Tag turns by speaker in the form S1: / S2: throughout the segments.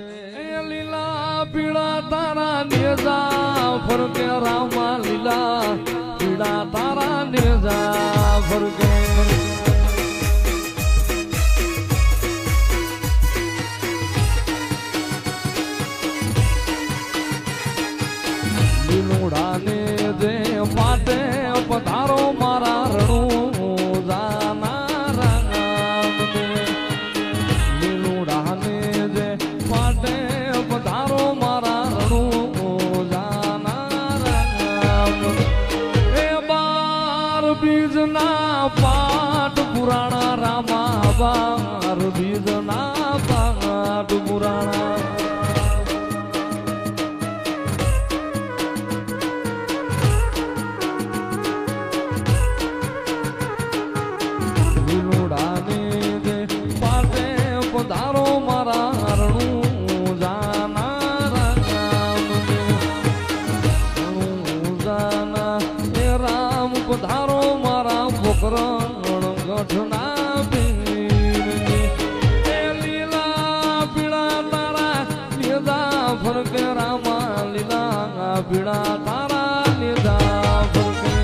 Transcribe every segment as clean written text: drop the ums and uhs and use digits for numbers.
S1: લીલા પીળા તારા નેજા ફરકે રામા લીલા પીળા તારા નેજા ફરકે લીલુડા ને જે માટે પધારો મારા રણું જાના રામ લીલુડા ને જે માટે પધારો મારા રણું જાના રામ એ બાર બીજના પાઠ પુરાણા રામા બાર બીજના પાઠ પુરાણા પધારો મારા રણું જાના રામ જાના એ રામ પધારો મારા પોકરણ ગઠના એ લીલા પીળા તારા નિદા ફરકે રામા લીલા પીળા તારા નિદા ફરકે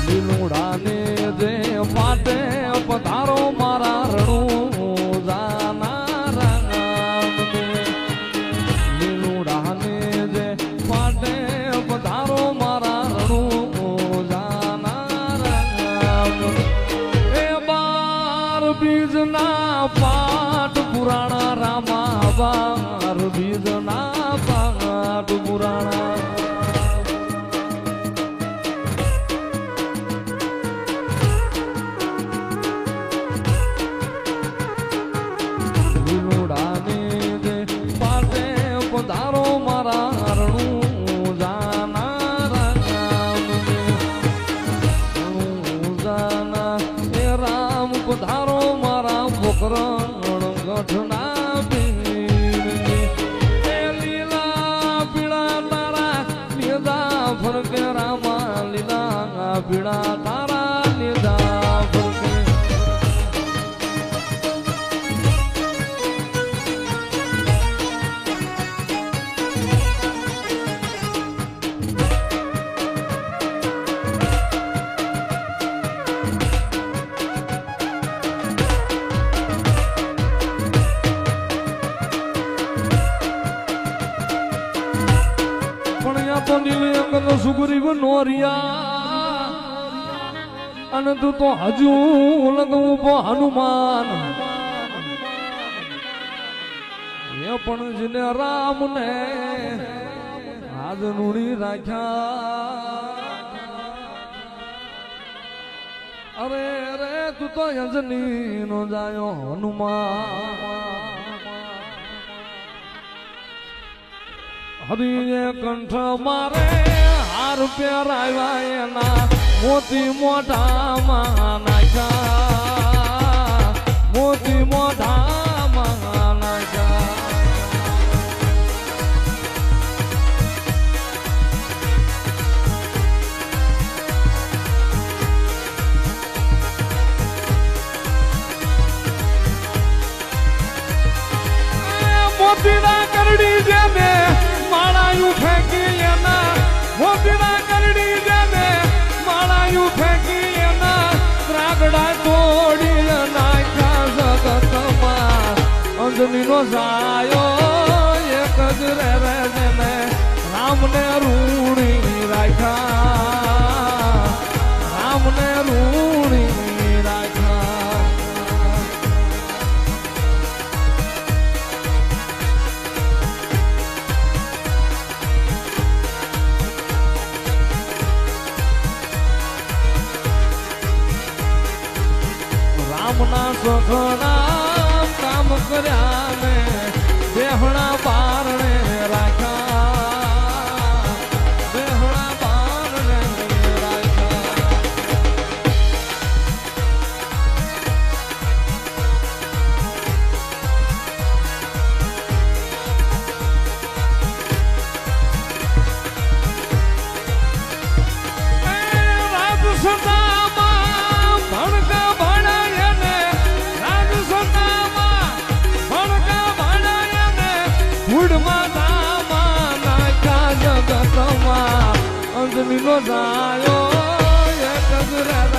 S1: લીલુડાને જે માટે પધારો મારા રણું જાના રામ લીલુડાને જે માટે પધારો મારા રણું જાના રામ એ બાર બીજના પાઠ પુરાણા રામા બાર બીજના પાઠ પુરાણા પધારો મારા રણું જાના રામ જાના એ રામ પધારો મારા પોકરણ ગઠના એ લીલા પીળા તારા નિદા ફરકે રામા લીલા પીળા તારા નિદા ફરકે તો નીલી અંગત સુગ્રીવ નોરિયા અને તું તો હજુ લગવું હનુમાન એ પણ જેને રામ ને આજ નુડી રાખ્યા અરે રે તું તો યજની નો જાયો હનુમાન હરિએ કંઠ મારે હાર પહેરાવ્યા એના મોતી મોઢામાં નાખ્યા મોતી મોઢામાં નાખ્યા મોતીના કરડી જેને માળાયું ફેંકી એના મોતીના કરડી જેને માળાયું ફેંકી એના ત્રાગડા તોડી નાખ્યા જગતમાં અંજનીનો સાયો એક જ રે જેને રામને રૂણી રાખ્યા રામને રૂણી રાખ્યા રામના સખના કામ કર્યા ને દેહણા બારણે રાખ્યા દેહણા બારણે રાખ્યા અંજની નો જાયો એક જ રે